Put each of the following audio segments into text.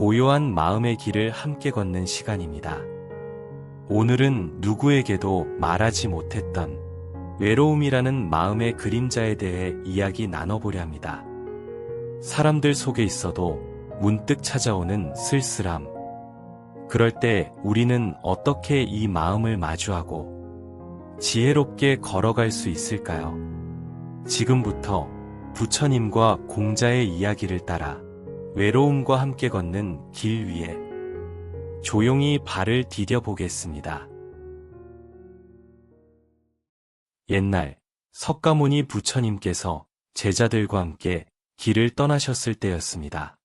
고요한 마음의 길을 함께 걷는 시간입니다. 오늘은 누구에게도 말하지 못했던 외로움이라는 마음의 그림자에 대해 이야기 나눠보려 합니다. 사람들 속에 있어도 문득 찾아오는 쓸쓸함. 그럴 때 우리는 어떻게 이 마음을 마주하고 지혜롭게 걸어갈 수 있을까요? 지금부터 부처님과 공자의 이야기를 따라 외로움과 함께 걷는 길 위에 조용히 발을 디뎌 보겠습니다. 옛날 석가모니 부처님께서 제자들과 함께 길을 떠나셨을 때였습니다.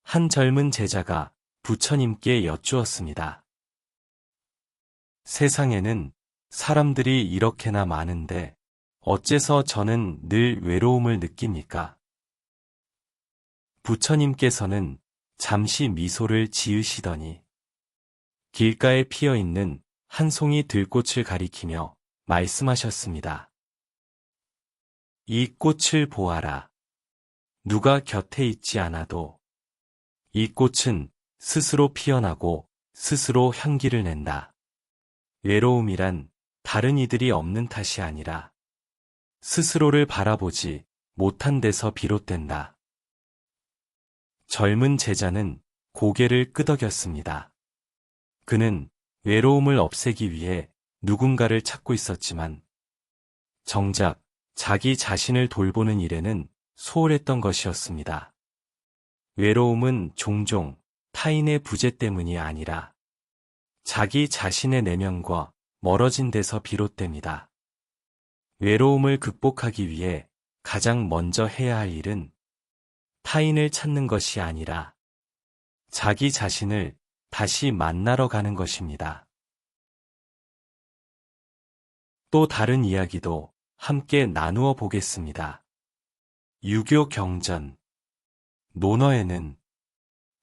한 젊은 제자가 부처님께 여쭈었습니다. 세상에는 사람들이 이렇게나 많은데 어째서 저는 늘 외로움을 느낍니까? 부처님께서는 잠시 미소를 지으시더니 길가에 피어있는 한 송이 들꽃을 가리키며 말씀하셨습니다. 이 꽃을 보아라. 누가 곁에 있지 않아도 이 꽃은 스스로 피어나고 스스로 향기를 낸다. 외로움이란 다른 이들이 없는 탓이 아니라 스스로를 바라보지 못한 데서 비롯된다. 젊은 제자는 고개를 끄덕였습니다. 그는 외로움을 없애기 위해 누군가를 찾고 있었지만 정작 자기 자신을 돌보는 일에는 소홀했던 것이었습니다. 외로움은 종종 타인의 부재 때문이 아니라 자기 자신의 내면과 멀어진 데서 비롯됩니다. 외로움을 극복하기 위해 가장 먼저 해야 할 일은 타인을 찾는 것이 아니라 자기 자신을 다시 만나러 가는 것입니다. 또 다른 이야기도 함께 나누어 보겠습니다. 유교 경전 논어에는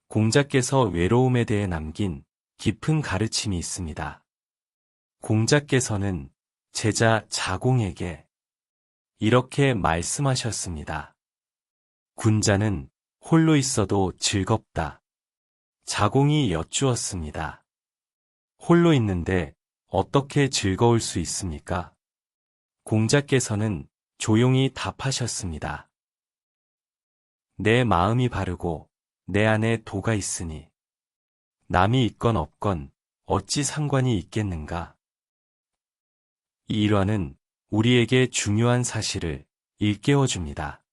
공자께서 외로움에 대해 남긴 깊은 가르침이 있습니다. 공자께서는 제자 자공에게 이렇게 말씀하셨습니다. 군자는 홀로 있어도 즐겁다. 자공이 여쭈었습니다. 홀로 있는데 어떻게 즐거울 수 있습니까? 공자께서는 조용히 답하셨습니다. 내 마음이 바르고 내 안에 도가 있으니 남이 있건 없건 어찌 상관이 있겠는가? 이 일화는 우리에게 중요한 사실을 일깨워줍니다.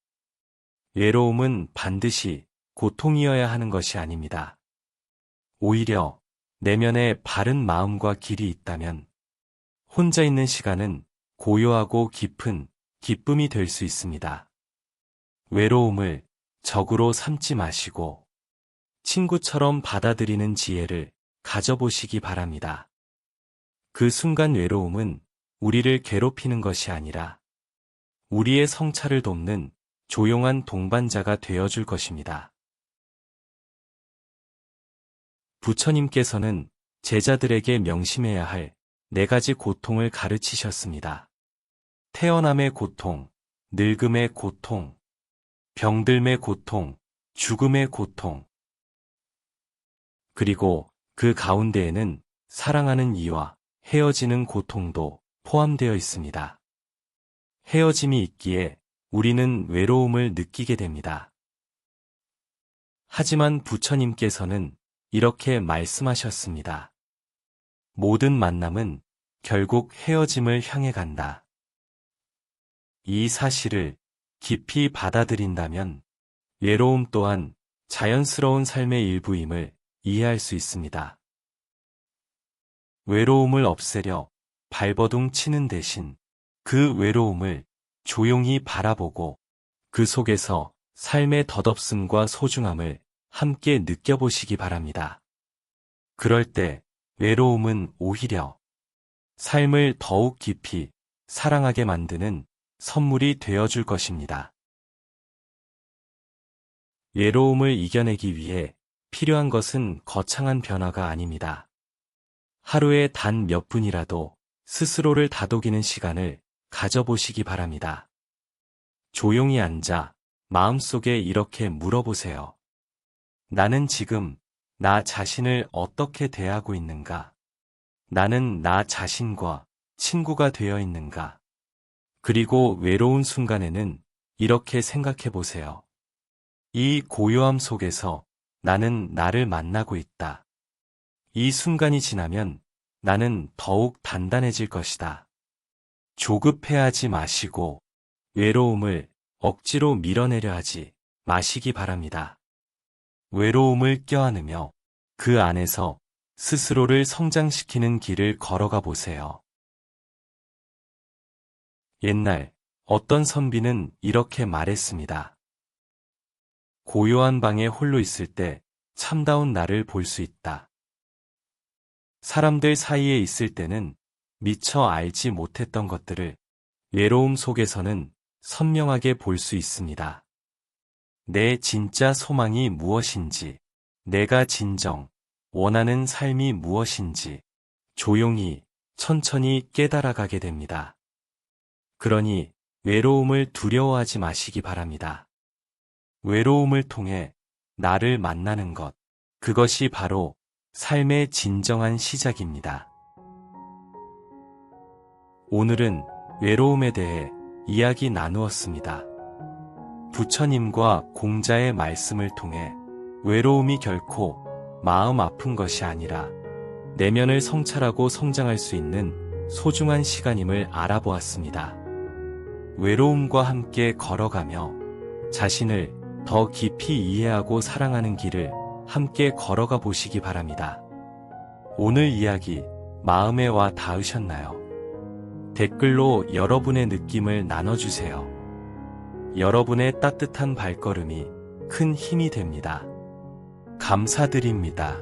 외로움은 반드시 고통이어야 하는 것이 아닙니다. 오히려 내면에 바른 마음과 길이 있다면 혼자 있는 시간은 고요하고 깊은 기쁨이 될 수 있습니다. 외로움을 적으로 삼지 마시고 친구처럼 받아들이는 지혜를 가져보시기 바랍니다. 그 순간 외로움은 우리를 괴롭히는 것이 아니라 우리의 성찰을 돕는 조용한 동반자가 되어줄 것입니다. 부처님께서는 제자들에게 명심해야 할 4가지 고통을 가르치셨습니다. 태어남의 고통, 늙음의 고통, 병듦의 고통, 죽음의 고통. 그리고 그 가운데에는 사랑하는 이와 헤어지는 고통도 포함되어 있습니다. 헤어짐이 있기에 우리는 외로움을 느끼게 됩니다. 하지만 부처님께서는 이렇게 말씀하셨습니다. 모든 만남은 결국 헤어짐을 향해 간다. 이 사실을 깊이 받아들인다면 외로움 또한 자연스러운 삶의 일부임을 이해할 수 있습니다. 외로움을 없애려 발버둥 치는 대신 그 외로움을 조용히 바라보고 그 속에서 삶의 덧없음과 소중함을 함께 느껴보시기 바랍니다. 그럴 때 외로움은 오히려 삶을 더욱 깊이 사랑하게 만드는 선물이 되어줄 것입니다. 외로움을 이겨내기 위해 필요한 것은 거창한 변화가 아닙니다. 하루에 단 몇 분이라도 스스로를 다독이는 시간을 가져보시기 바랍니다. 조용히 앉아 마음속에 이렇게 물어보세요. 나는 지금 나 자신을 어떻게 대하고 있는가? 나는 나 자신과 친구가 되어 있는가? 그리고 외로운 순간에는 이렇게 생각해 보세요. 이 고요함 속에서 나는 나를 만나고 있다. 이 순간이 지나면 나는 더욱 단단해질 것이다. 조급해하지 마시고 외로움을 억지로 밀어내려 하지 마시기 바랍니다. 외로움을 껴안으며 그 안에서 스스로를 성장시키는 길을 걸어가 보세요. 옛날 어떤 선비는 이렇게 말했습니다. 고요한 방에 홀로 있을 때 참다운 나를 볼 수 있다. 사람들 사이에 있을 때는 미처 알지 못했던 것들을 외로움 속에서는 선명하게 볼 수 있습니다. 내 진짜 소망이 무엇인지, 내가 진정 원하는 삶이 무엇인지 조용히 천천히 깨달아가게 됩니다. 그러니 외로움을 두려워하지 마시기 바랍니다. 외로움을 통해 나를 만나는 것, 그것이 바로 삶의 진정한 시작입니다. 오늘은 외로움에 대해 이야기 나누었습니다. 부처님과 공자의 말씀을 통해 외로움이 결코 마음 아픈 것이 아니라 내면을 성찰하고 성장할 수 있는 소중한 시간임을 알아보았습니다. 외로움과 함께 걸어가며 자신을 더 깊이 이해하고 사랑하는 길을 함께 걸어가 보시기 바랍니다. 오늘 이야기 마음에 와 닿으셨나요? 댓글로 여러분의 느낌을 나눠주세요. 여러분의 따뜻한 발걸음이 큰 힘이 됩니다. 감사드립니다.